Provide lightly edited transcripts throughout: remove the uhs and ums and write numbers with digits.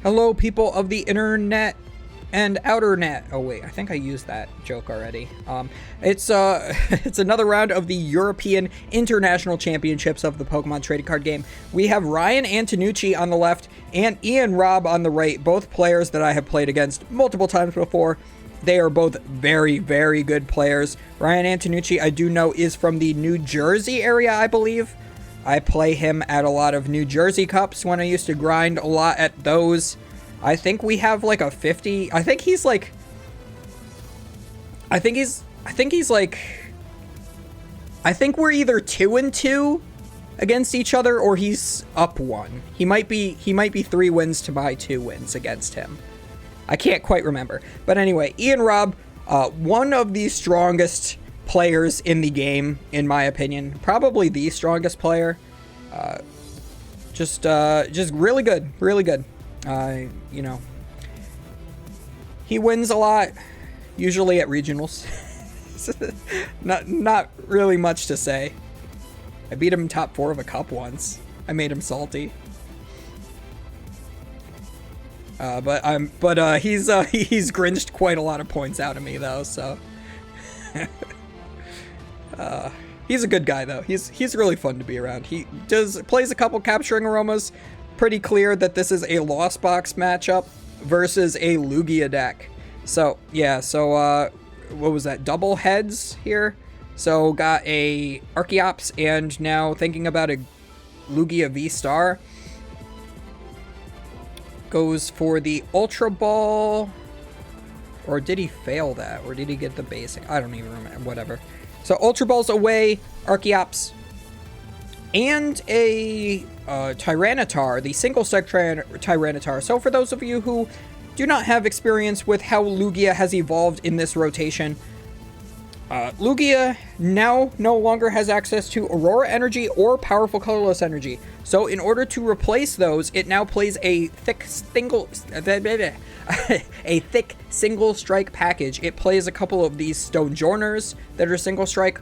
Hello, people of the internet and outer net. Oh wait, I think I used that joke already. It's it's another round of the European International Championships of the Pokemon trading card game. We have Ryan Antonucci on the left and Ian Robb on the right, both players that I have played against multiple times before. They are both very, very good players. Ryan Antonucci, I do know, is from the New Jersey area, I believe. I play him at a lot of New Jersey Cups when I used to grind a lot at those. I think we have like a 50. I think he's like I think we're either 2-2 against each other or he's up 1. He might be 3 wins to my 2 wins against him. I can't quite remember. But anyway, Ian Robb, one of the strongest players in the game, in my opinion. Probably the strongest player. Just really good. Really good. You know, he wins a lot, usually at regionals. not really much to say. I beat him in top 4 of a cup once. I made him salty. But he's grinched quite a lot of points out of me though, so he's a good guy though. He's really fun to be around. He plays a couple capturing aromas. Pretty clear that this is a Lost Box matchup versus a Lugia deck. So yeah, what was that? Double heads here. So got a Archeops and now thinking about a Lugia V-Star. Goes for the Ultra Ball. Or did he fail that? Or did he get the basic? I don't even remember. Whatever. So Ultra Ball's away. Archeops. And a Tyranitar. The single strike Tyranitar. So for those of you who do not have experience with how Lugia has evolved in this rotation, Lugia now no longer has access to Aurora Energy or Powerful Colorless Energy. So in order to replace those, it now plays a thick single strike package. It plays a couple of these Stonejourners that are single strike,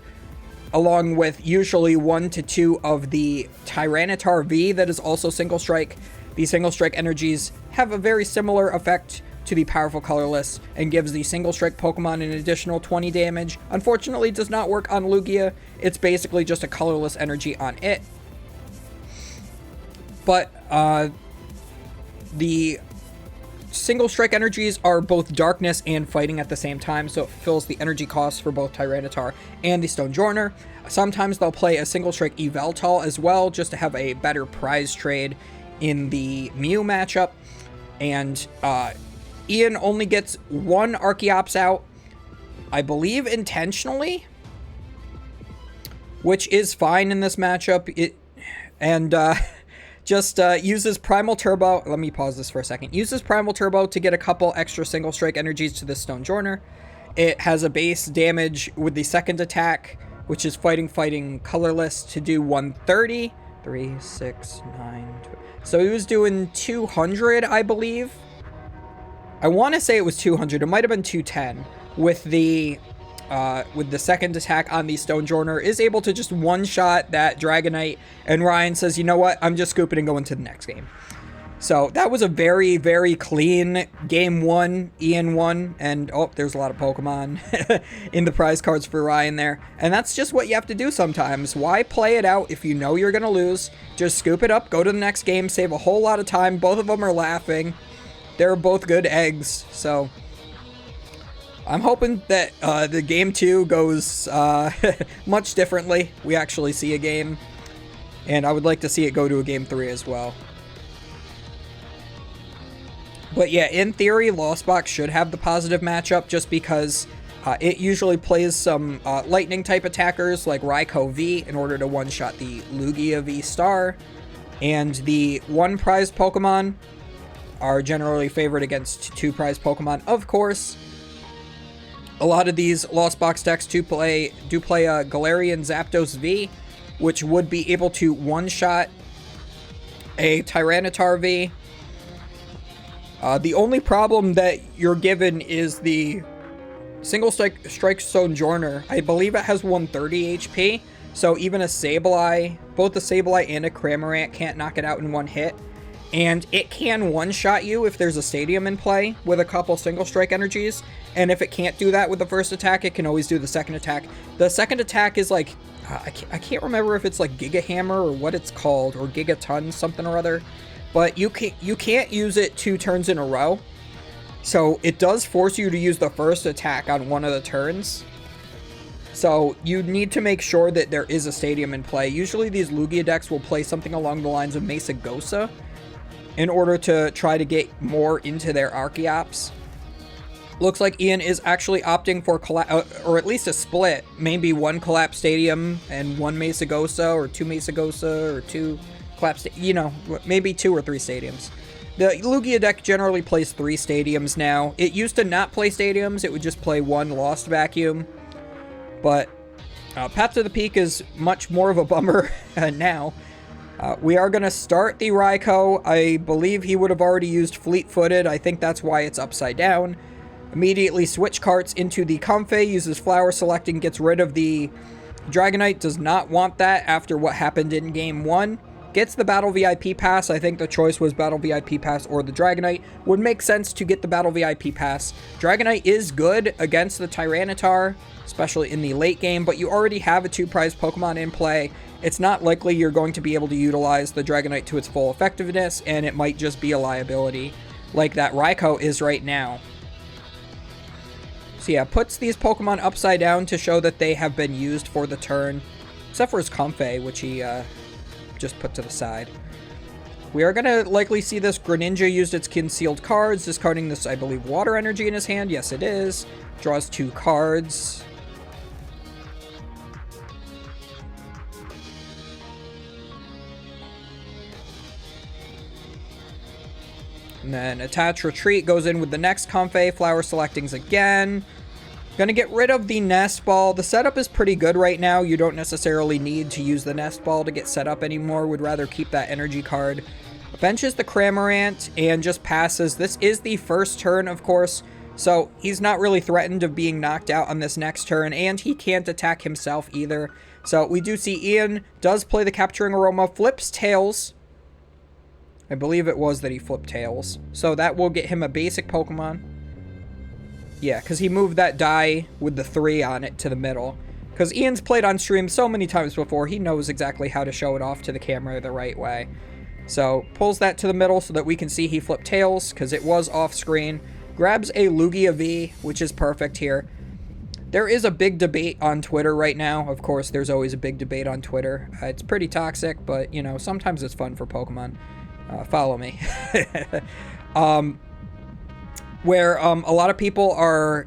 along with usually 1 to 2 of the Tyranitar V that is also single strike. These single strike energies have a very similar effect to the Powerful Colorless and gives the single strike Pokemon an additional 20 damage. Unfortunately, it does not work on Lugia. It's basically just a colorless energy on it. But the single strike energies are both darkness and fighting at the same time, so it fills the energy costs for both Tyranitar and the Stonejourner. Sometimes they'll play a single strike Yveltal as well, just to have a better prize trade in the Mew matchup. And Ian only gets 1 Archeops out, I believe intentionally, which is fine in this matchup. Just uses Primal Turbo. Let me pause this for a second. Uses Primal Turbo to get a couple extra single strike energies to the Stonejourner. It has a base damage with the second attack, which is fighting colorless, to do 130. 3, 6, 9, 12. So he was doing 200, I believe. I want to say it was 200. It might have been 210 with the second attack on the Stonejourner. Is able to just one-shot that Dragonite, and Ryan says, you know what, I'm just scooping and going to the next game. So that was a very, very clean game 1. Ian won, and oh, there's a lot of Pokemon in the prize cards for Ryan there. And that's just what you have to do sometimes. Why play it out if you know you're going to lose? Just scoop it up, go to the next game, save a whole lot of time. Both of them are laughing. They're both good eggs, so I'm hoping that the game 2 goes much differently. We actually see a game, and I would like to see it go to a game 3 as well. But yeah, in theory, Lost Box should have the positive matchup just because it usually plays some lightning type attackers like Raikou V in order to one-shot the Lugia V-Star, and the 1 prize Pokemon are generally favored against 2 prize Pokemon, of course. A lot of these Lost Box decks do play a Galarian Zapdos V, which would be able to one-shot a Tyranitar V. The only problem that you're given is the single strike Stonejourner. I believe it has 130 HP, so even a Sableye, both a Sableye and a Cramorant can't knock it out in one hit. and it can one-shot you if there's a stadium in play with a couple single strike energies, and if it can't do that with the first attack, it can always do the second attack. The second attack is like, I can't remember if it's like Giga Hammer or what it's called, or Gigaton something or other, but you can't use it 2 turns in a row, so it does force you to use the first attack on one of the turns. So you need to make sure that there is a stadium in play. Usually these Lugia decks will play something along the lines of Mesagosa in order to try to get more into their Archeops. Looks like Ian is actually opting for or at least a split. Maybe 1 Collapse Stadium and 1 Mesagosa, or 2 Mesagosa, or 2 Collapse, you know, maybe 2 or 3 stadiums. The Lugia deck generally plays 3 stadiums now. It used to not play stadiums. It would just play 1 Lost Vacuum. But Path to the Peak is much more of a bummer now. We are going to start the Raikou. I believe he would have already used Fleet-Footed. I think that's why it's upside down. Immediately switch carts into the Comfey, uses Flower Selecting, gets rid of the Dragonite. Does not want that after what happened in Game 1. Gets the Battle VIP Pass. I think the choice was Battle VIP Pass or the Dragonite. Would make sense to get the Battle VIP Pass. Dragonite is good against the Tyranitar, especially in the late game, but you already have a 2-prize Pokemon in play. It's not likely you're going to be able to utilize the Dragonite to its full effectiveness, and it might just be a liability, like that Raikou is right now. So yeah, puts these Pokemon upside down to show that they have been used for the turn, except for his Comfey, which he just put to the side. We are going to likely see this Greninja used its concealed cards, discarding this, I believe, Water Energy in his hand. Yes, it is. Draws 2 cards. And then Attach Retreat goes in with the next Comfey. Flower Selectings again. Gonna get rid of the Nest Ball. The setup is pretty good right now. You don't necessarily need to use the Nest Ball to get set up anymore. Would rather keep that energy card. Benches the Cramorant and just passes. This is the first turn, of course, so he's not really threatened of being knocked out on this next turn, and he can't attack himself either. So we do see Ian does play the Capturing Aroma, flips Tails. I believe it was that he flipped Tails. So that will get him a basic Pokemon. Yeah, because he moved that die with the 3 on it to the middle. Because Ian's played on stream so many times before, he knows exactly how to show it off to the camera the right way. So pulls that to the middle so that we can see he flipped Tails, because it was off screen. Grabs a Lugia V, which is perfect here. There is a big debate on Twitter right now. Of course, there's always a big debate on Twitter. It's pretty toxic, but, you know, sometimes it's fun for Pokemon. Follow me. Where a lot of people are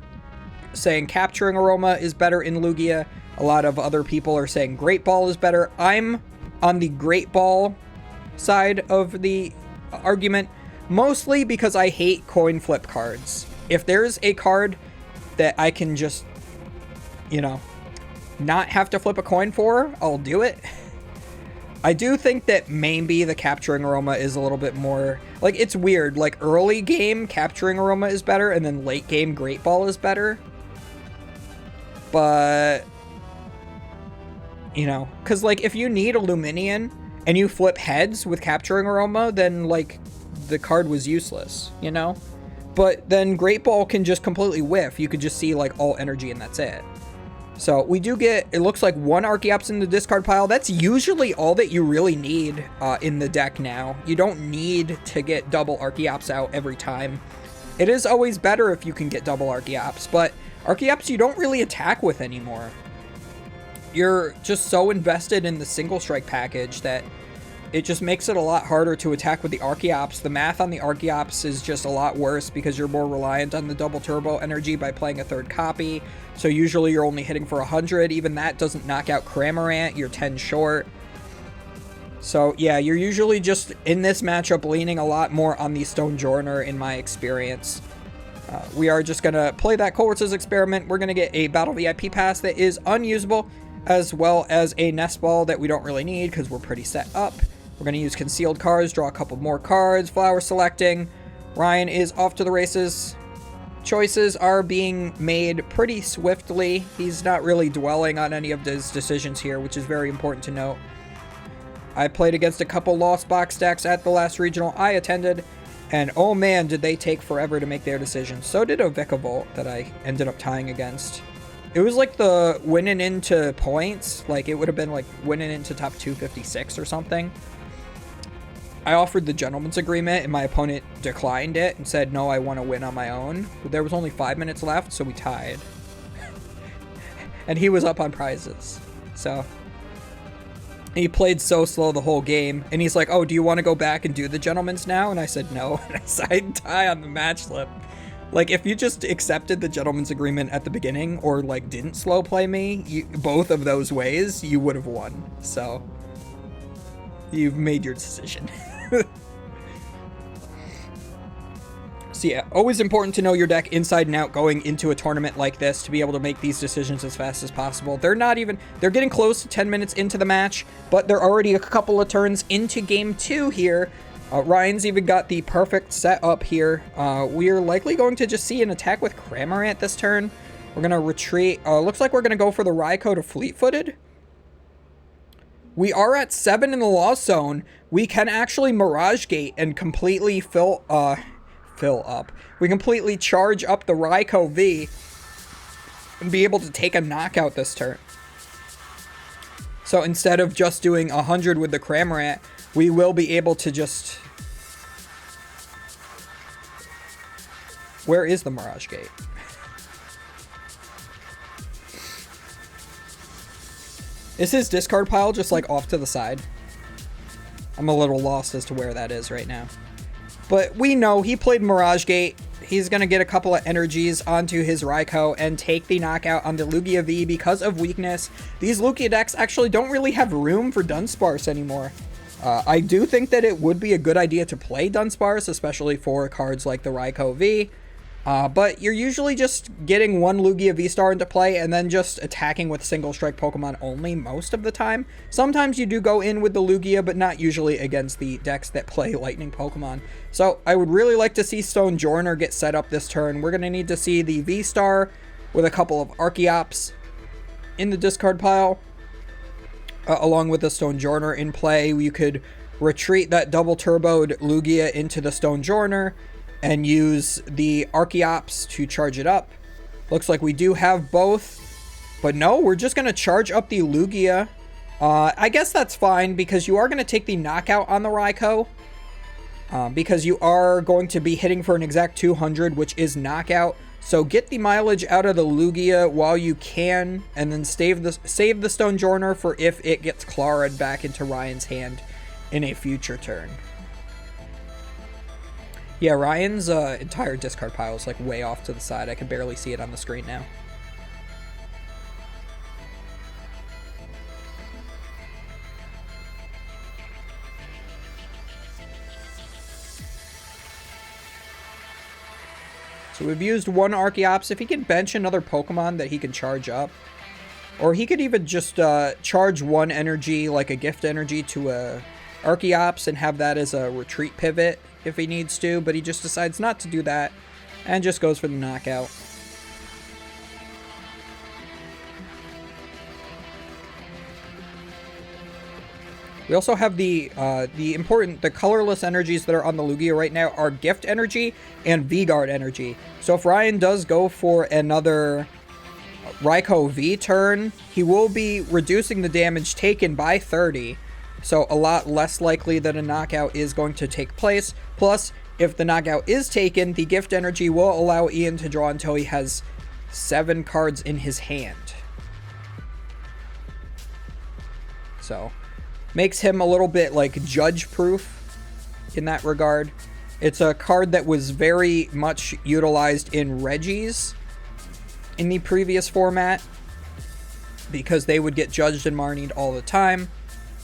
saying Capturing Aroma is better in Lugia. A lot of other people are saying Great Ball is better. I'm on the Great Ball side of the argument, mostly because I hate coin flip cards. If there's a card that I can just, you know, not have to flip a coin for, I'll do it. I do think that maybe the Capturing Aroma is a little bit more, like, it's weird. Like, early game, Capturing Aroma is better, and then late game, Great Ball is better. But, you know, because, like, if you need a Luminion and you flip heads with Capturing Aroma, then, like, the card was useless, you know? But then Great Ball can just completely whiff. You could just see, like, all energy and that's it. So we do get, it looks like 1 Archeops in the discard pile. That's usually all that you really need in the deck now. You don't need to get double Archeops out every time. It is always better if you can get double Archeops, but Archeops you don't really attack with anymore. You're just so invested in the single strike package that it just makes it a lot harder to attack with the Archeops. The math on the Archeops is just a lot worse because you're more reliant on the double turbo energy by playing a 3rd copy. So usually you're only hitting for 100. Even that doesn't knock out Cramorant. You're 10 short. So yeah, you're usually just in this matchup leaning a lot more on the Stonjourner in my experience. We are just going to play that Colress's Experiment. We're going to get a Battle VIP Pass that is unusable, as well as a Nest Ball that we don't really need because we're pretty set up. We're going to use Concealed Cards, draw a couple more cards, Flower Selecting. Ryan is off to the races. Choices are being made pretty swiftly. He's not really dwelling on any of his decisions here, which is very important to note. I played against a couple Lost Box decks at the last regional I attended, and oh man, did they take forever to make their decisions. So did Vikavolt that I ended up tying against. It was like the winning into points, like it would have been like winning into top 256 or something. I offered the gentleman's agreement and my opponent declined it and said, no, I want to win on my own. But there was only 5 minutes left, so we tied. And he was up on prizes. So he played so slow the whole game. And he's like, oh, do you want to go back and do the gentleman's now? And I said, no. And I signed tie on the match slip. Like, if you just accepted the gentleman's agreement at the beginning or, like, didn't slow play me, both of those ways, you would have won. So you've made your decision. So yeah, always important to know your deck inside and out going into a tournament like this to be able to make these decisions as fast as possible. They're getting close to 10 minutes into the match, but they're already a couple of turns into game 2 here. Ryan's even got the perfect setup here. We are likely going to just see an attack with Cramorant this turn. We're going to retreat. Looks like we're going to go for the Raikou to fleet-footed. We are at 7 in the Lost Zone. We can actually Mirage Gate and completely fill up. We completely charge up the Raikou V and be able to take a knockout this turn. So instead of just doing 100 with the Cramorant, we will be able to just... Where is the Mirage Gate? Is his discard pile just like off to the side? I'm a little lost as to where that is right now. But we know he played Mirage Gate. He's going to get a couple of energies onto his Raikou and take the knockout on the Lugia V because of weakness. These Lugia decks actually don't really have room for Dunsparce anymore. I do think that it would be a good idea to play Dunsparce, especially for cards like the Raikou V. But you're usually just getting one Lugia V-Star into play and then just attacking with single strike Pokemon only most of the time. Sometimes you do go in with the Lugia, but not usually against the decks that play Lightning Pokemon. So I would really like to see Stonjourner get set up this turn. We're going to need to see the V-Star with a couple of Archeops in the discard pile. Along with the Stonjourner in play, you could retreat that double turboed Lugia into the Stonjourner and use the Archeops to charge it up. Looks like we do have both. But no, we're just going to charge up the Lugia. I guess that's fine because you are going to take the knockout on the Raikou. Because you are going to be hitting for an exact 200, which is knockout. So get the mileage out of the Lugia while you can. And then save the Stonjourner for if it gets Clara'd back into Ryan's hand in a future turn. Yeah, Ryan's entire discard pile is like way off to the side. I can barely see it on the screen now. So we've used one Archeops. If he can bench another Pokemon that he can charge up, or he could even just charge one energy, like a gift energy, to a Archeops and have that as a retreat pivot if he needs to, but he just decides not to do that and just goes for the knockout. We also have the colorless energies that are on the Lugia right now are Gift Energy and V-Guard Energy. So if Ryan does go for another Raikou V turn, he will be reducing the damage taken by 30. So a lot less likely that a knockout is going to take place. Plus, if the knockout is taken, the Gift Energy will allow Ian to draw until he has 7 cards in his hand. So, makes him a little bit like judge-proof in that regard. It's a card that was very much utilized in Regis in the previous format because they would get judged and marnied all the time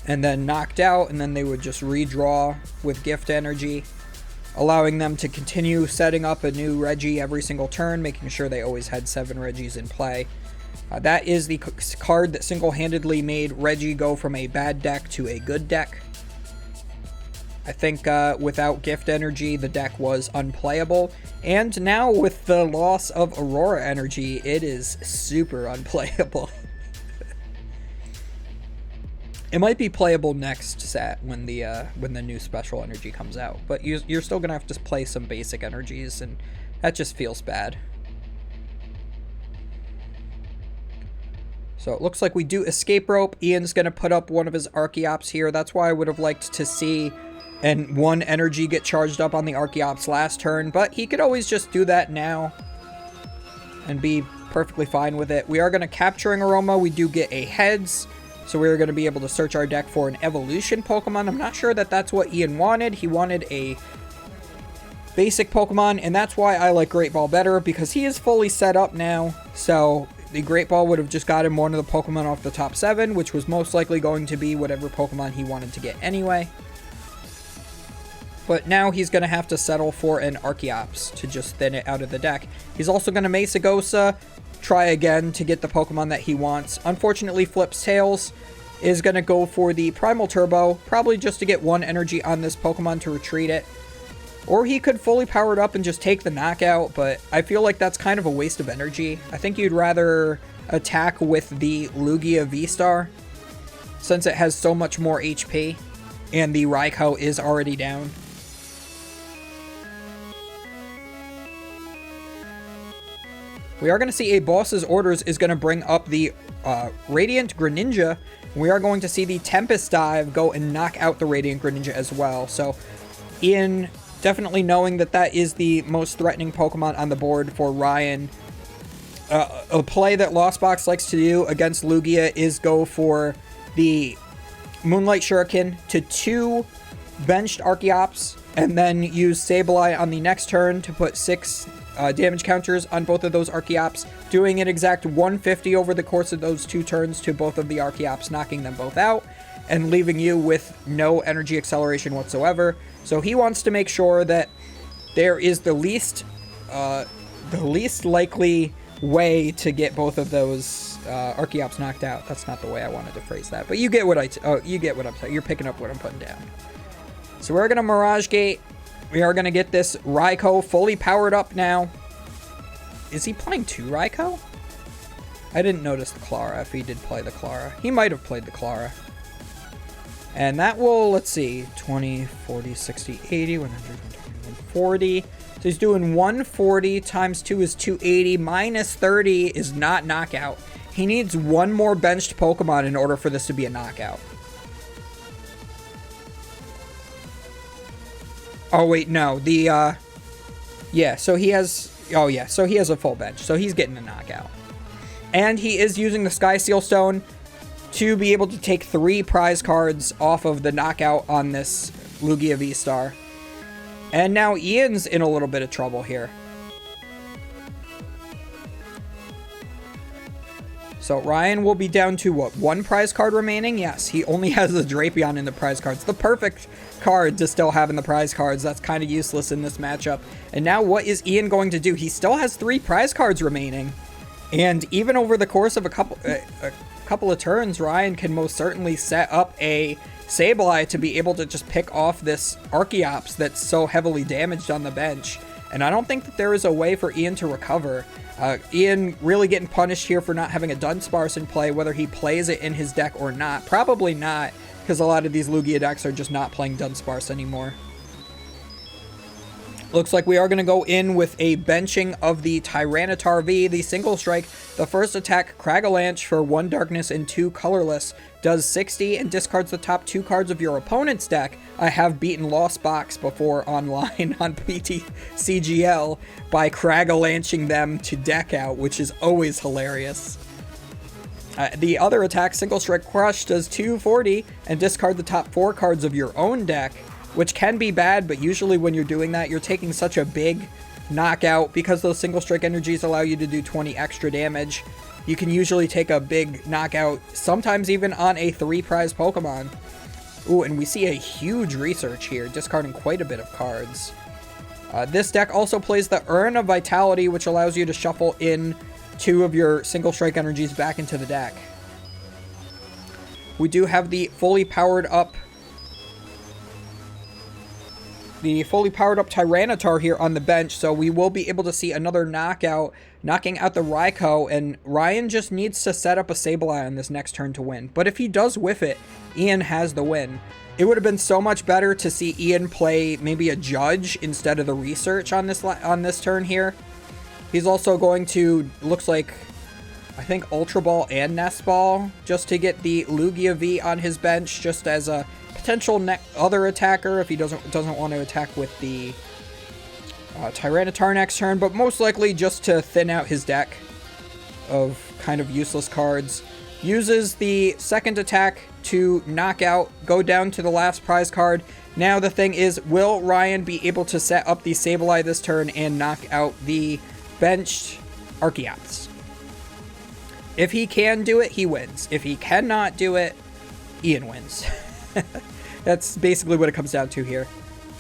and then knocked out, and then they would just redraw with Gift Energy, allowing them to continue setting up a new Regi every single turn, making sure they always had 7 Regis in play. That is the card that single-handedly made Regi go from a bad deck to a good deck. I think without Gift Energy, the deck was unplayable. And now with the loss of Aurora Energy, it is super unplayable. It might be playable next set when the new special energy comes out, but you're still gonna have to play some basic energies, and that just feels bad. So it looks like we do escape rope. Ian's gonna put up one of his Archeops here. That's why I would have liked to see one energy get charged up on the Archeops last turn, but he could always just do that now and be perfectly fine with it. We are gonna Capturing Aroma. We do get a heads. So we're going to be able to search our deck for an evolution Pokemon. I'm not sure that that's what Ian wanted. He wanted a basic Pokemon, and that's why I like Great Ball better, because he is fully set up now. So the Great Ball would have just got him one of the Pokemon off the top 7, which was most likely going to be whatever Pokemon he wanted to get anyway. But now he's going to have to settle for an Archeops to just thin it out of the deck. He's also going to Mesagosa, try again to get the Pokemon that he wants. Unfortunately, Flip's Tails is going to go for the Primal Turbo, probably just to get one energy on this Pokemon to retreat it. Or he could fully power it up and just take the knockout, but I feel like that's kind of a waste of energy. I think you'd rather attack with the Lugia V-Star, since it has so much more HP, and the Raikou is already down. We are going to see a boss's orders is going to bring up the Radiant Greninja. We are going to see the Tempest Dive go and knock out the Radiant Greninja as well. So Ian definitely knowing that that is the most threatening Pokemon on the board for Ryan. A play that Lost Box likes to do against Lugia is go for the Moonlight Shuriken to 2 benched Archeops, and then use Sableye on the next turn to put 6 damage counters on both of those Archeops, doing an exact 150 over the course of those 2 turns to both of the Archeops, knocking them both out, and leaving you with no energy acceleration whatsoever. So he wants to make sure that there is the least likely way to get both of those Archeops knocked out. That's not the way I wanted to phrase that, but you get what you get what I'm saying. You're picking up what I'm putting down. So we're gonna Mirage Gate. We are going to get this Raikou fully powered up now. Is he playing 2 Raikou? I didn't notice the Clara, if he did play the Clara. He might have played the Clara. And that will, let's see, 20, 40, 60, 80, 100, 120, 140. So he's doing 140 times 2 is 280, minus 30 is not knockout. He needs one more benched Pokemon in order for this to be a knockout. Oh, wait, no. Yeah, so he has... Oh, yeah, so he has a full bench. So he's getting a knockout. And he is using the Sky Seal Stone to be able to take 3 prize cards off of the knockout on this Lugia V-Star. And now Ian's in a little bit of trouble here. So Ryan will be down to, what, 1 prize card remaining? Yes, he only has the Drapion in the prize cards. The perfect card to still have in the prize cards. That's kind of useless in this matchup. And now what is Ian going to do? He still has 3 prize cards remaining. And even over the course of a couple of turns, Ryan can most certainly set up a Sableye to be able to just pick off this Archeops that's so heavily damaged on the bench. And I don't think that there is a way for Ian to recover. Ian really getting punished here for not having a Dunsparce in play, whether he plays it in his deck or not. Probably not, because a lot of these Lugia decks are just not playing Dunsparce anymore. Looks like we are going to go in with a benching of the Tyranitar V, the single strike. The first attack, Cragalanche for 1 darkness and 2 colorless, does 60 and discards the top 2 cards of your opponent's deck. I have beaten Lost Box before online on PTCGL by Cragalanching them to deck out, which is always hilarious. The other attack, Single Strike Crush, does 240 and discard the top 4 cards of your own deck, which can be bad, but usually when you're doing that, you're taking such a big knockout because those single strike energies allow you to do 20 extra damage. You can usually take a big knockout, sometimes even on a 3 prize Pokemon. Ooh, and we see a huge research here, discarding quite a bit of cards. This deck also plays the Urn of Vitality, which allows you to shuffle in 2 of your single strike energies back into the deck. We do have the fully powered up the fully powered up Tyranitar here on the bench, so we will be able to see another knockout, knocking out the Raikou, and Ryan just needs to set up a Sableye on this next turn to win. But if he does whiff it, Ian has the win. It would have been so much better to see Ian play maybe a Judge instead of the Research on this turn here. He's also going to, looks like, I think Ultra Ball and Nest Ball, just to get the Lugia V on his bench, just as a potential other attacker if he doesn't want to attack with the Tyranitar next turn, but most likely just to thin out his deck of kind of useless cards. Uses the second attack to knock out, go down to the last prize card. Now the thing is, will Ryan be able to set up the Sableye this turn and knock out the benched Archeops? If he can do it, he wins. If he cannot do it, Ian wins. That's basically what it comes down to here.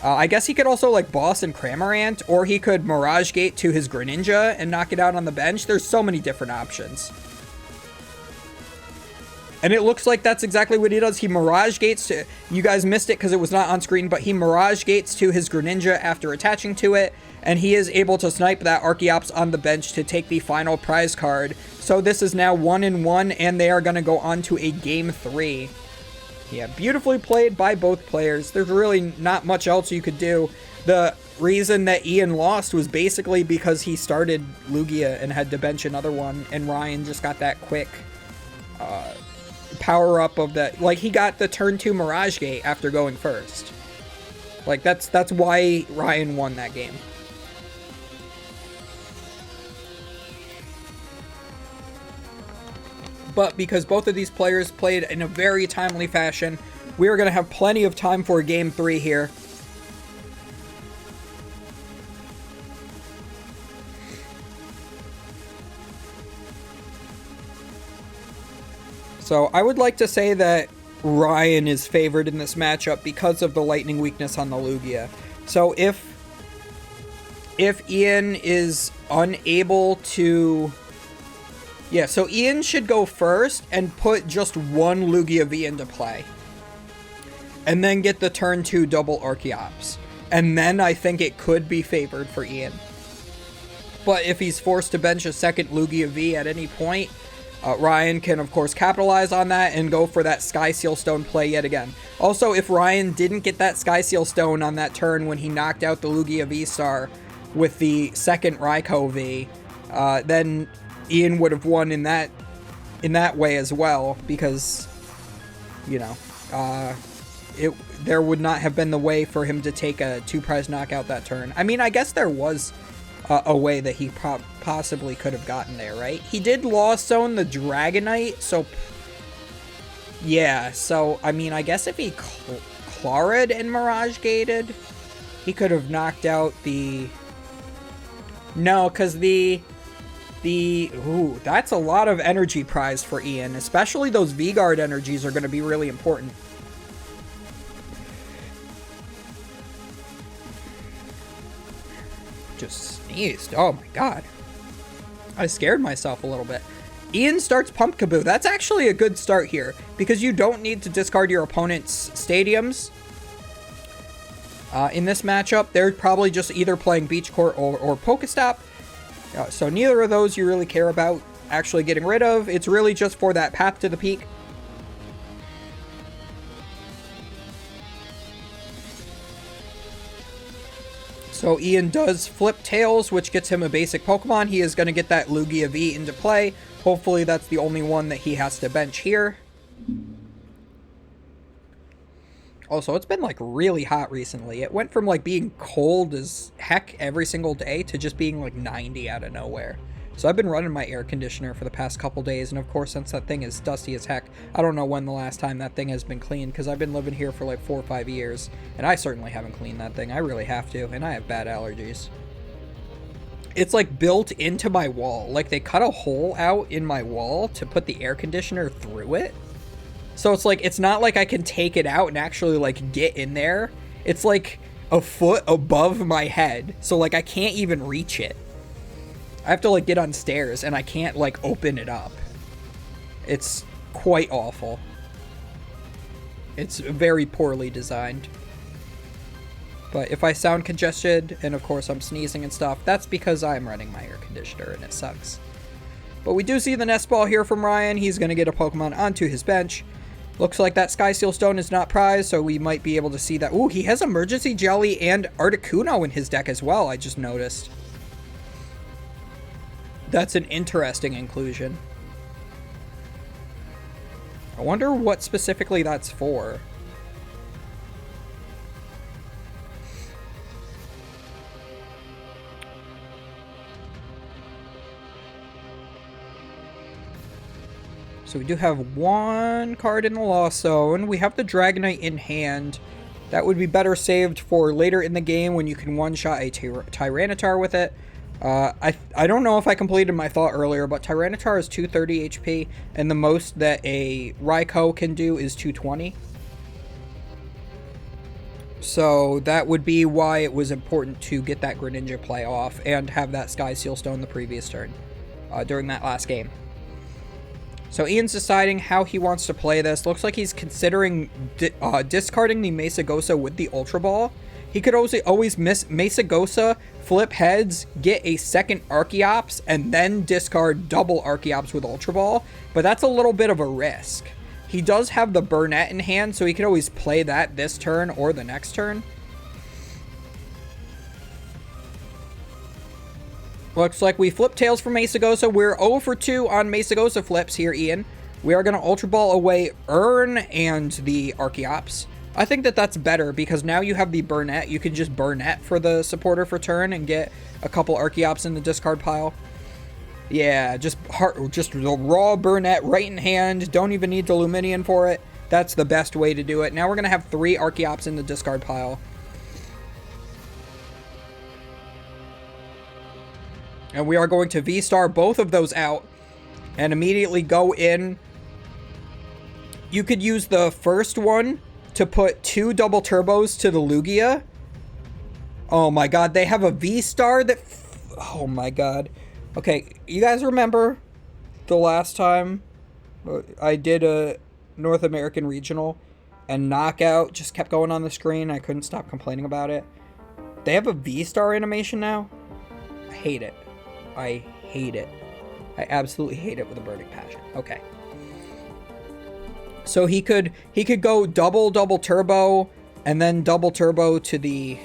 I guess he could also like Boss and Cramorant, or he could Mirage Gate to his Greninja and knock it out on the bench. There's so many different options. And it looks like that's exactly what he does. He Mirage Gates to... You guys missed it because it was not on screen, but he Mirage Gates to his Greninja after attaching to it, and he is able to snipe that Archeops on the bench to take the final prize card. So this is now 1-1, and they are going to go on to a Game 3. Yeah, beautifully played by both players. There's really not much else you could do. The reason that Ian lost was basically because he started Lugia and had to bench another one, and Ryan just got that quick power up of that. Like, he got the turn 2 Mirage Gate after going first. Like, that's why Ryan won that game. But because both of these players played in a very timely fashion, we are going to have plenty of time for Game 3 here. So I would like to say that Ryan is favored in this matchup because of the lightning weakness on the Lugia. So if Ian is unable to... Yeah, so Ian should go first and put just one Lugia V into play. And then get the turn 2 double Archeops. And then I think it could be favored for Ian. But if he's forced to bench a second Lugia V at any point, Ryan can, of course, capitalize on that and go for that Sky Seal Stone play yet again. Also, if Ryan didn't get that Sky Seal Stone on that turn when he knocked out the Lugia V-Star with the second Raikou V, then Ian would have won in that way as well, because, you know, there would not have been the way for him to take a 2-prize knockout that turn. I mean, I guess there was a way that he possibly could have gotten there, right? He did Lost Zone the Dragonite, so... Yeah, so, I mean, I guess if he Clarid and Mirage Gated, he could have knocked out the... No, because Ooh, that's a lot of energy prize for Ian. Especially those V-Guard energies are going to be really important. Just sneezed. Oh my god. I scared myself a little bit. Ian starts Pumpkaboo. That's actually a good start here, because you don't need to discard your opponent's stadiums. In this matchup, they're probably just either playing Beach Court or Pokestop. So neither of those you really care about actually getting rid of. It's really just for that path to the peak. So Ian does flip Tails, which gets him a basic Pokemon. He is going to get that Lugia V into play. Hopefully that's the only one that he has to bench here. Also, it's been, like, really hot recently. It went from, like, being cold as heck every single day to just being, like, 90 out of nowhere. So I've been running my air conditioner for the past couple days, and of course, since that thing is dusty as heck, I don't know when the last time that thing has been cleaned, because I've been living here for, like, 4 or 5 years, and I certainly haven't cleaned that thing. I really have to, and I have bad allergies. It's, like, built into my wall. Like, they cut a hole out in my wall to put the air conditioner through it. So it's like, it's not like I can take it out and actually, like, get in there. It's like a foot above my head. So, like, I can't even reach it. I have to, like, get on stairs and I can't, like, open it up. It's quite awful. It's very poorly designed. But if I sound congested, and of course I'm sneezing and stuff, that's because I'm running my air conditioner and it sucks. But we do see the nest ball here from Ryan. He's going to get a Pokemon onto his bench. Looks like that Sky Seal Stone is not prized, so we might be able to see that. Ooh, he has Emergency Jelly and Articuno in his deck as well, I just noticed. That's an interesting inclusion. I wonder what specifically that's for. So we do have one card in the Lost Zone. We have the Dragonite in hand. That would be better saved for later in the game when you can one-shot a Tyranitar with it. I don't know if I completed my thought earlier, but Tyranitar is 230 HP, and the most that a Raikou can do is 220. So that would be why it was important to get that Greninja play off and have that Sky Seal Stone the previous turn during that last game. So Ian's deciding how he wants to play this. Looks like he's considering discarding the Mesagosa with the Ultra Ball. He could always miss Mesagosa, flip heads, get a second Archeops, and then discard double Archeops with Ultra Ball. But that's a little bit of a risk. He does have the Burnett in hand, so he could always play that this turn or the next turn. Looks like we flip tails for Mesagosa. We're 0 for 2 on Mesagosa flips here, Ian. We are going to Ultra Ball away Urn and the Archeops. I think that that's better because now you have the Burnett. You can just Burnett for the supporter for turn and get a couple Archeops in the discard pile. Yeah, just the raw Burnett right in hand. Don't even need the Luminion for it. That's the best way to do it. Now we're going to have 3 Archeops in the discard pile. And we are going to V-Star both of those out and immediately go in. You could use the first one to put 2 double turbos to the Lugia. Oh my god, they have a V-Star that... Oh my god. Okay, you guys remember the last time I did a North American Regional and Knockout just kept going on the screen? I couldn't stop complaining about it. They have a V-Star animation now? I hate it. I hate it. I absolutely hate it with a burning passion. Okay. So he could go double turbo and then double turbo to the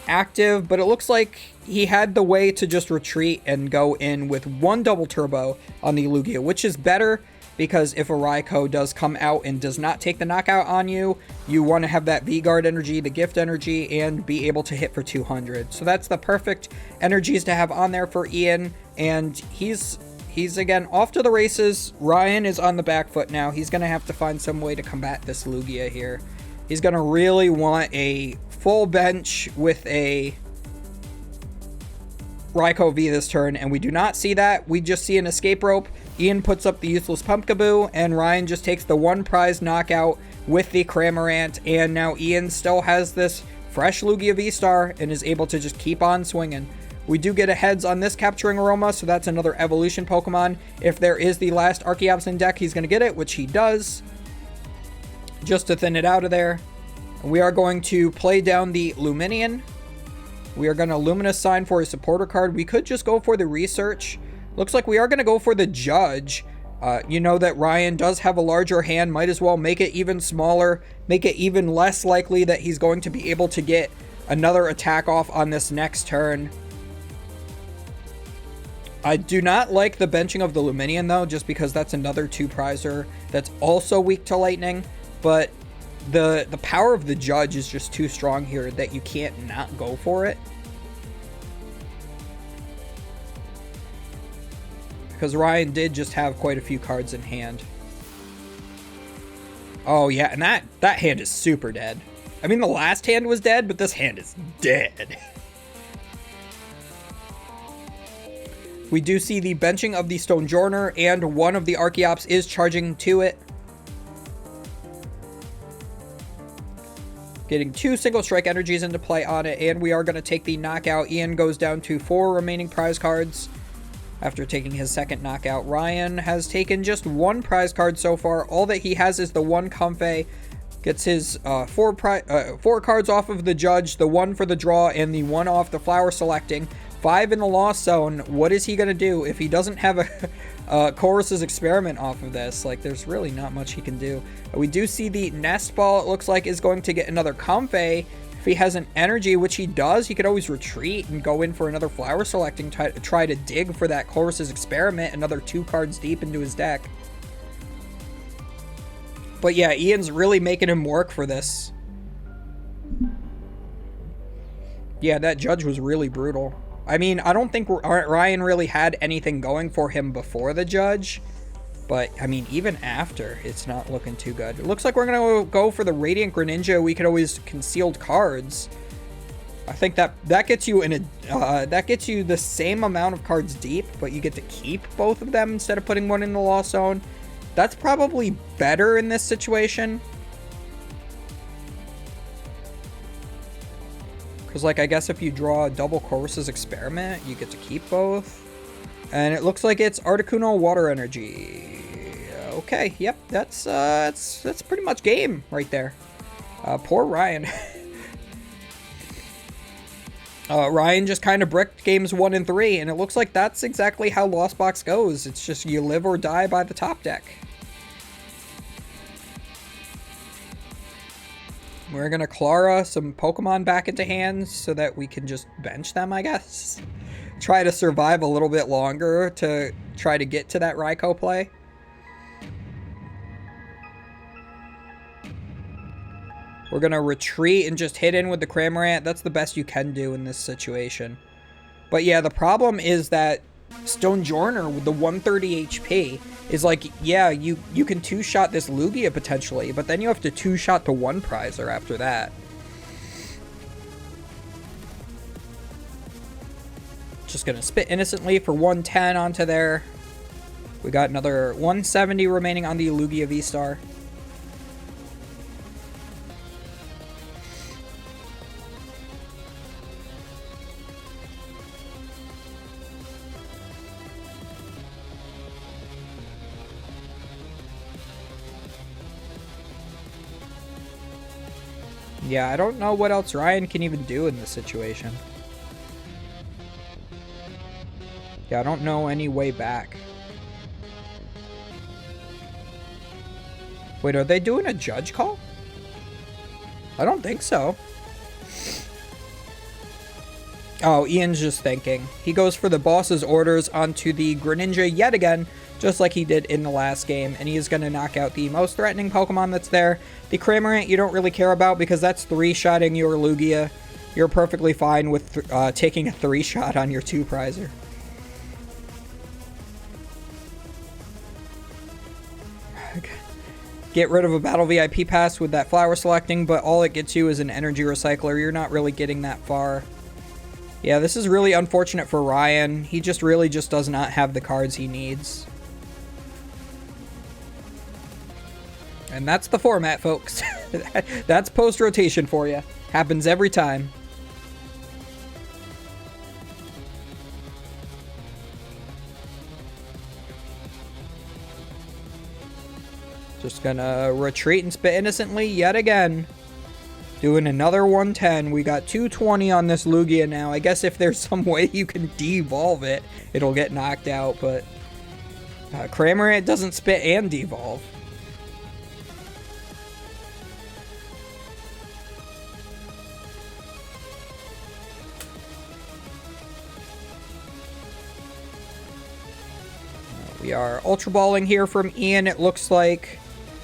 active, but it looks like he had the way to just retreat and go in with 1 double turbo on the Lugia, which is better because if a Raikou does come out and does not take the knockout on you, you want to have that V-Guard energy, the gift energy, and be able to hit for 200. So that's the perfect energies to have on there for Ian, and he's again off to the races. Ryan is on the back foot now. He's going to have to find some way to combat this Lugia here. He's going to really want a full bench with a Raikou V this turn, and we do not see that. We just see an escape rope. Ian puts up the useless Pumpkaboo, and Ryan just takes the 1 prize knockout with the Cramorant, and now Ian still has this fresh Lugia V-Star and is able to just keep on swinging. We do get a heads on this Capturing Aroma, so that's another evolution Pokemon. If there is the last Archeops in deck, he's going to get it, which he does, just to thin it out of there. We are going to play down the Luminion. We are going to Luminous Sign for a supporter card. We could just go for the Research. Looks like we are going to go for the Judge. You know that Ryan does have a larger hand. Might as well make it even smaller. Make it even less likely that he's going to be able to get another attack off on this next turn. I do not like the benching of the Luminion, though, just because that's another 2-prizer that's also weak to Lightning. But the power of the Judge is just too strong here that you can't not go for it. Because Ryan did just have quite a few cards in hand. Oh, yeah, and that hand is super dead. I mean, the last hand was dead, but this hand is dead. We do see the benching of the Stonjourner, and one of the Archeops is charging to it. Getting 2 single strike energies into play on it, and we are going to take the knockout. Ian goes down to 4 remaining prize cards after taking his second knockout. Ryan has taken just 1 prize card so far. All that he has is the 1 Comfey. Gets his 4 cards off of the judge, the 1 for the draw, and the 1 off the flower selecting. 5 in the lost zone. What is he going to do if he doesn't have a Chorus's Experiment off of this? Like, there's really not much he can do. We do see the Nest Ball, it looks like, is going to get another Comfey. If he has an energy, which he does, he could always retreat and go in for another flower selecting, try to dig for that Chorus's Experiment, another 2 cards deep into his deck. But yeah, Ian's really making him work for this. Yeah, that judge was really brutal. I mean, I don't think Ryan really had anything going for him before the judge. But, I mean, even after, it's not looking too good. It looks like we're going to go for the Radiant Greninja. We could always concealed cards. I think that gets you that gets you the same amount of cards deep, but you get to keep both of them instead of putting one in the lost zone. That's probably better in this situation. Because, like, I guess if you draw a double Chorus's Experiment, you get to keep both. And it looks like it's Articuno Water Energy. Okay, yep, that's pretty much game right there. Poor Ryan. Ryan just kind of bricked games 1 and 3, and it looks like that's exactly how Lost Box goes. It's just you live or die by the top deck. We're going to Clara some Pokemon back into hands so that we can just bench them, I guess. Try to survive a little bit longer to try to get to that Raikou play. We're going to retreat and just hit in with the Cramorant. That's the best you can do in this situation. But yeah, the problem is that Stonjourner with the 130 HP is like, yeah, you can 2-shot this Lugia potentially, but then you have to 2-shot the 1-Prizer after that. Just gonna spit innocently for 110 onto there. We got another 170 remaining on the Lugia V-Star. Yeah, I don't know what else Ryan can even do in this situation. Yeah, I don't know any way back. Wait, are they doing a judge call? I don't think so. Oh, Ian's just thinking. He goes for the boss's orders onto the Greninja yet again, just like he did in the last game, and he is going to knock out the most threatening Pokemon that's there. The Cramorant you don't really care about because that's 3-shotting your Lugia. You're perfectly fine with taking a 3-shot on your 2-Prizer. Get rid of a Battle VIP pass with that flower selecting, but all it gets you is an energy recycler. You're not really getting that far. Yeah, this is really unfortunate for Ryan. He just really just does not have the cards he needs. And that's the format, folks. That's post-rotation for you. Happens every time. Just gonna retreat and spit innocently yet again. Doing another 110. We got 220 on this Lugia now. I guess if there's some way you can devolve it, it'll get knocked out, but Cramorant doesn't spit and devolve. We are Ultra Balling here from Ian, it looks like.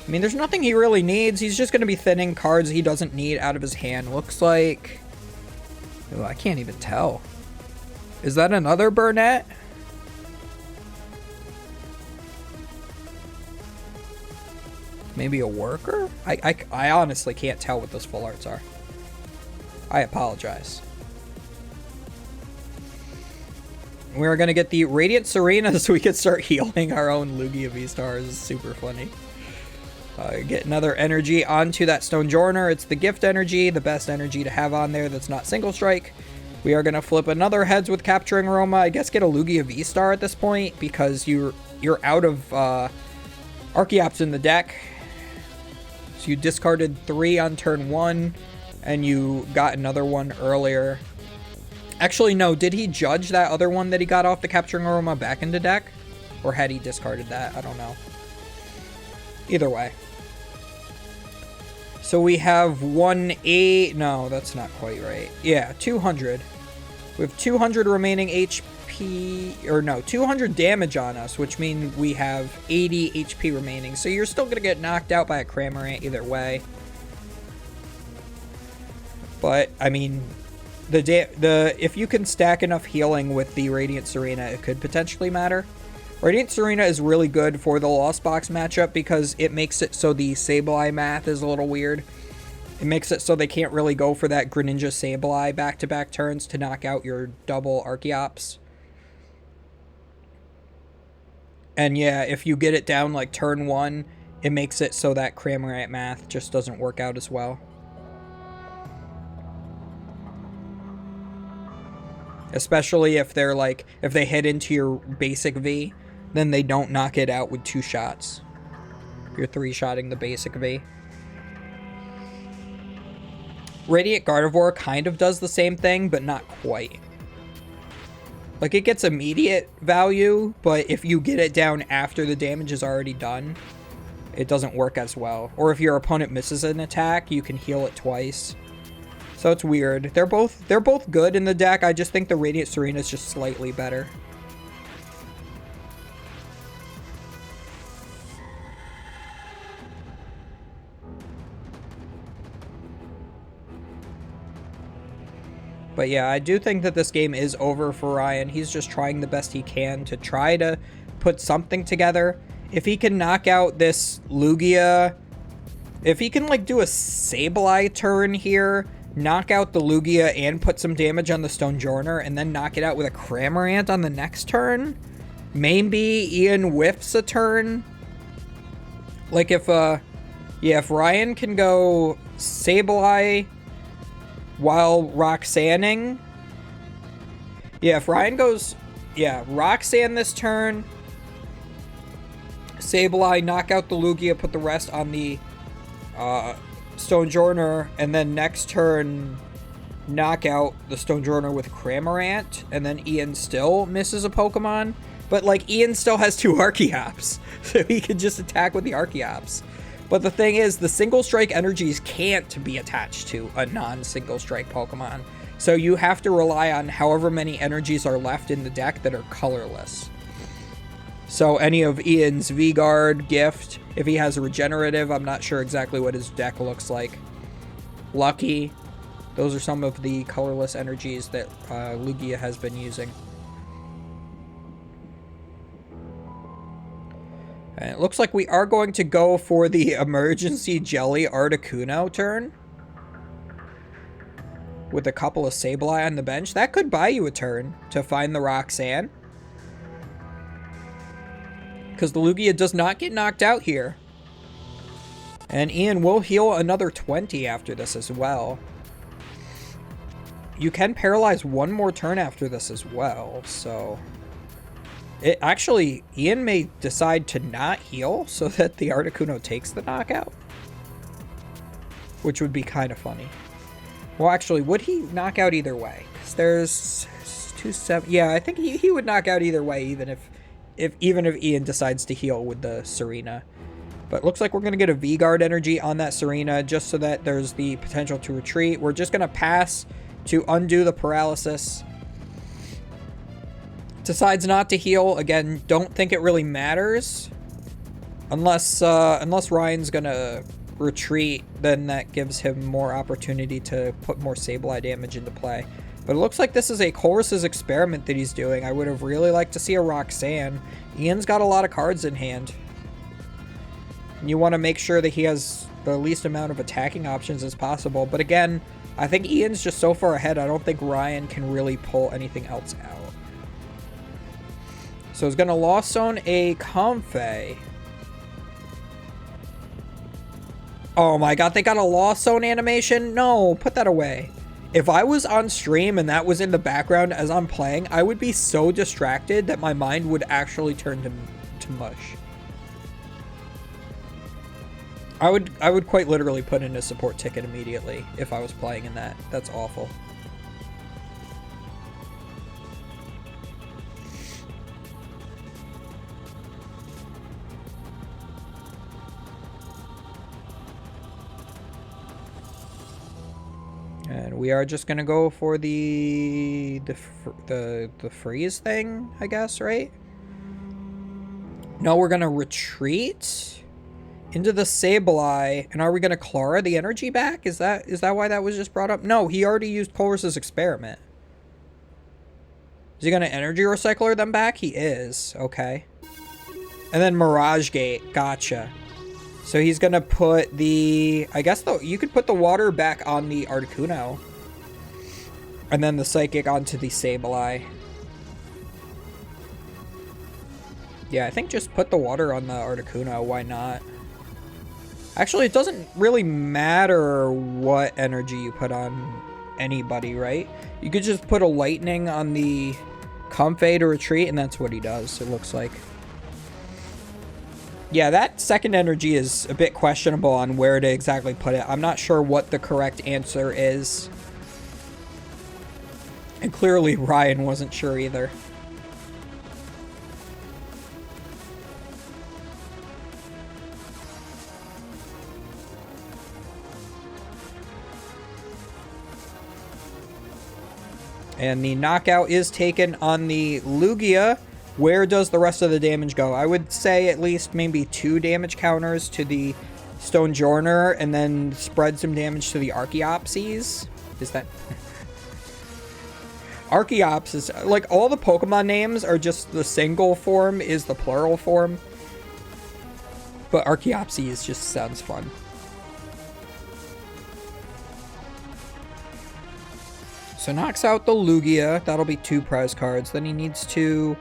I mean, there's nothing he really needs. He's just going to be thinning cards he doesn't need out of his hand. Looks like... Oh, I can't even tell. Is that another Burnett? Maybe a worker? I honestly can't tell what those full arts are. I apologize. We're going to get the Radiant Serena so we can start healing our own Lugia V-Stars. Super funny. Get another energy onto that Stonjourner. It's the gift energy, the best energy to have on there that's not single strike. We are going to flip another heads with Capturing Aroma. I guess get a Lugia V-Star at this point because you're out of Archeops in the deck. So you discarded 3 on turn 1, and you got another one earlier. Actually, no, did he judge that other one that he got off the Capturing Aroma back into deck? Or had he discarded that? I don't know. Either way. So we have 1-8. No, that's not quite right. Yeah, 200. We have 200 remaining HP, or no, 200 damage on us, which means we have 80 HP remaining. So you're still going to get knocked out by a Cramorant either way. But, I mean, if you can stack enough healing with the Radiant Serena, it could potentially matter. Radiant Serena is really good for the Lost Box matchup because it makes it so the Sableye math is a little weird. It makes it so they can't really go for that Greninja Sableye back-to-back turns to knock out your double Archeops. And yeah, if you get it down like turn 1, it makes it so that Cramorant math just doesn't work out as well. Especially if they're like, if they hit into your basic V, then they don't knock it out with 2 shots. You're 3-shotting the basic V. Radiant Gardevoir kind of does the same thing, but not quite. Like, it gets immediate value, but if you get it down after the damage is already done, it doesn't work as well. Or if your opponent misses an attack, you can heal it twice. So it's weird. They're both good in the deck. I just think the Radiant Serena is just slightly better. But yeah, I do think that this game is over for Ryan. He's just trying the best he can to try to put something together. If he can knock out this Lugia, if he can like do a Sableye turn here, knock out the Lugia and put some damage on the Stonjourner, and then knock it out with a Cramorant on the next turn, maybe Ian whiffs a turn. Like if Ryan can go Sableye while Roxanning. Yeah, if Ryan goes, Roxanne this turn, Sableye, knock out the Lugia, put the rest on the Stonjourner, and then next turn knock out the Stonjourner with Cramorant, and then Ian still misses a Pokemon. But like, Ian still has 2 Archeops, so he can just attack with the Archeops. But the thing is, the single strike energies can't be attached to a non-single strike Pokemon. So you have to rely on however many energies are left in the deck that are colorless. So any of Ian's V-Guard, Gift, if he has a regenerative, I'm not sure exactly what his deck looks like. Lucky, those are some of the colorless energies that Lugia has been using. And it looks like we are going to go for the Emergency Jelly Articuno turn. With a couple of Sableye on the bench. That could buy you a turn to find the Roxanne. Because the Lugia does not get knocked out here. And Ian will heal another 20 after this as well. You can paralyze one more turn after this as well, so... Actually, Ian may decide to not heal so that the Articuno takes the knockout. Which would be kind of funny. Well, actually, would he knock out either way? Because there's 2-7... Yeah, I think he would knock out either way, even if Ian decides to heal with the Serena. But it looks like we're going to get a V-Guard energy on that Serena just so that there's the potential to retreat. We're just going to pass to undo the paralysis. Decides not to heal. Again, don't think it really matters. Unless Ryan's going to retreat, then that gives him more opportunity to put more Sableye damage into play. But it looks like this is a Chorus's experiment that he's doing. I would have really liked to see a Roxanne. Ian's got a lot of cards in hand. You want to make sure that he has the least amount of attacking options as possible. But again, I think Ian's just so far ahead, I don't think Ryan can really pull anything else out. So he's going to Lost Zone a Comfey. Oh my god, they got a Lost Zone animation? No, put that away. If I was on stream and that was in the background as I'm playing, I would be so distracted that my mind would actually turn to mush. I would quite literally put in a support ticket immediately if I was playing in that. That's awful. And we are just gonna go for the freeze thing, I guess, right? No, we're gonna retreat into the Sableye, and are we gonna Clara the energy back? Is that why that was just brought up? No, he already used Colress's experiment. Is he gonna energy recycler them back? He is. Okay. And then Mirage Gate. Gotcha. So he's gonna put the... I guess though you could put the water back on the Articuno. And then the Psychic onto the Sableye. Yeah, I think just put the water on the Articuno. Why not? Actually, it doesn't really matter what energy you put on anybody, right? You could just put a Lightning on the Comfey to retreat, and that's what he does, it looks like. Yeah, that second energy is a bit questionable on where to exactly put it. I'm not sure what the correct answer is. And clearly Ryan wasn't sure either. And the knockout is taken on the Lugia. Where does the rest of the damage go? I would say at least maybe 2 damage counters to the Stonjourner, and then spread some damage to the Archeopses. Is that... Archeops is... Like, all the Pokemon names are just the single form is the plural form. But Archeopses just sounds fun. So knocks out the Lugia. That'll be 2 prize cards. Then he needs to...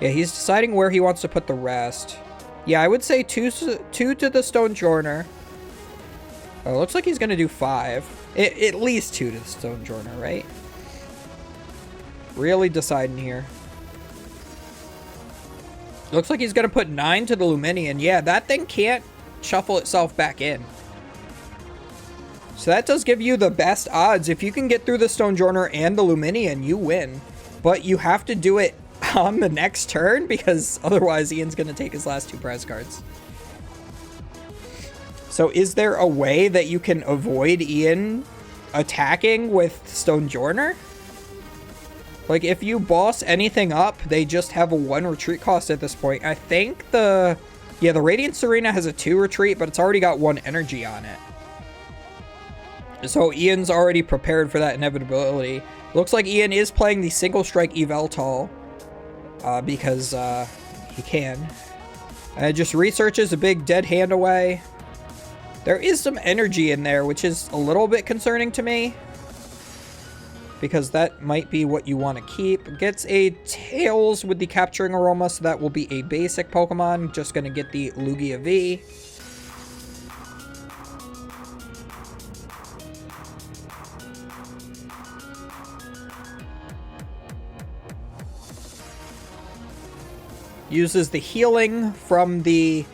Yeah, he's deciding where he wants to put the rest. Yeah, I would say 2 to the Stonjourner. Oh, looks like he's going to do 5. At least 2 to the Stonjourner, right? Really deciding here. Looks like he's going to put 9 to the Luminion. Yeah, that thing can't shuffle itself back in. So that does give you the best odds. If you can get through the Stonjourner and the Luminion, you win. But you have to do it on the next turn, because otherwise Ian's going to take his last 2 prize cards. So is there a way that you can avoid Ian attacking with Stonjourner? Like, if you boss anything up, they just have a 1 retreat cost at this point. I think the Radiant Serena has a 2 retreat, but it's already got 1 energy on it. So Ian's already prepared for that inevitability. Looks like Ian is playing the single strike Yveltal. Because he can. And it just researches a big dead hand away. There is some energy in there, which is a little bit concerning to me. Because that might be what you want to keep. Gets a Tails with the Capturing Aroma, so that will be a basic Pokemon. Just going to get the Lugia V. Uses the healing from the...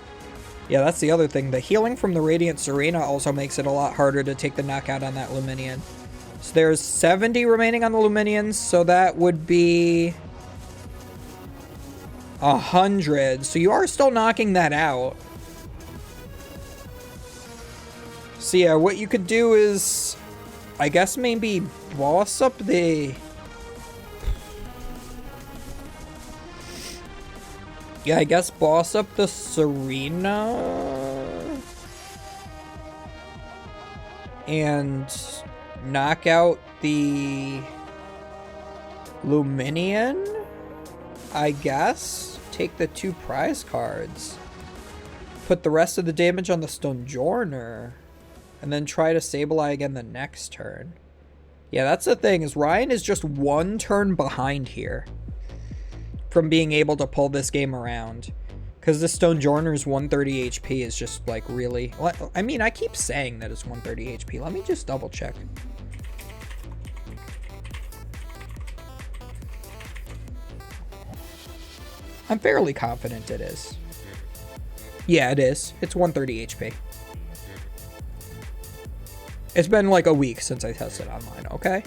Yeah, that's the other thing. The healing from the Radiant Serena also makes it a lot harder to take the knockout on that Luminion. So there's 70 remaining on the Luminions, so that would be 100. So you are still knocking that out. So yeah, what you could do is, I guess maybe boss up the... Yeah, I guess boss up the Serena. And knock out the Luminion, I guess. Take the 2 prize cards. Put the rest of the damage on the Stonjourner. And then try to Sableye again the next turn. Yeah, that's the thing, is Ryan is just 1 turn behind here from being able to pull this game around. Because the Stonjourner's 130 HP is just like really... I mean, I keep saying that it's 130 HP. Let me just double check. I'm fairly confident it is. Yeah, it is. It's 130 HP. It's been like a week since I tested online, okay?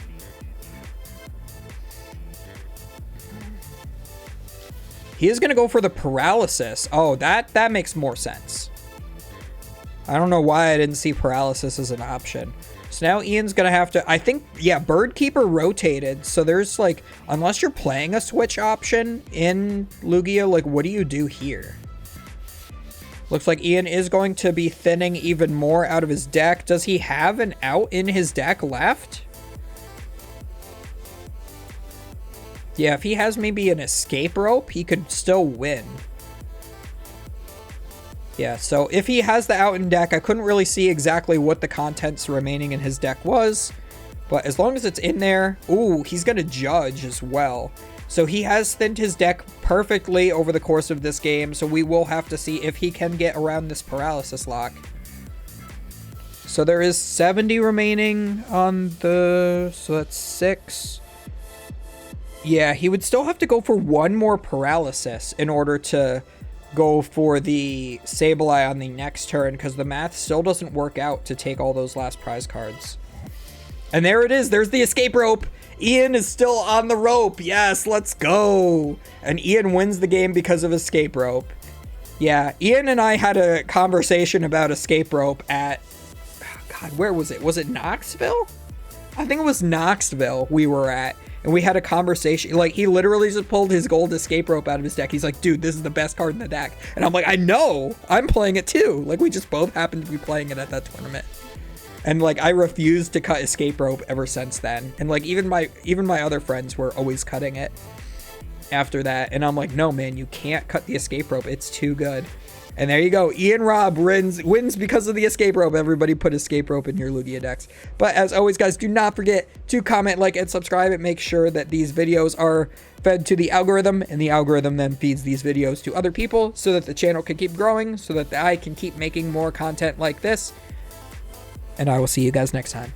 He is going to go for the paralysis. Oh, that makes more sense. I don't know why I didn't see paralysis as an option. So now Ian's going to have to, I think, yeah, Bird Keeper rotated. So there's like, unless you're playing a switch option in Lugia, like what do you do here? Looks like Ian is going to be thinning even more out of his deck. Does he have an out in his deck left? Yeah, if he has maybe an escape rope, he could still win. Yeah, so if he has the out in deck, I couldn't really see exactly what the contents remaining in his deck was. But as long as it's in there, ooh, he's going to judge as well. So he has thinned his deck perfectly over the course of this game. So we will have to see if he can get around this paralysis lock. So there is 70 remaining on the... So that's 6. Yeah, he would still have to go for one more paralysis in order to go for the Sableye on the next turn, because the math still doesn't work out to take all those last prize cards. And there it is. There's the escape rope. Ian is still on the rope. Yes, let's go. And Ian wins the game because of escape rope. Yeah, Ian and I had a conversation about escape rope at... God, where was it? Was it Knoxville? I think it was Knoxville we were at. And we had a conversation, like, he literally just pulled his gold escape rope out of his deck. He's like, dude, this is the best card in the deck. And I'm like, I know, I'm playing it too. Like, we just both happened to be playing it at that tournament. And, like, I refused to cut escape rope ever since then. And, like, even my other friends were always cutting it after that. And I'm like, no, man, you can't cut the escape rope. It's too good. And there you go. Ian Robb wins because of the escape rope. Everybody put escape rope in your Lugia decks. But as always, guys, do not forget to comment, like, and subscribe. It makes sure that these videos are fed to the algorithm, and the algorithm then feeds these videos to other people so that the channel can keep growing, so that I can keep making more content like this. And I will see you guys next time.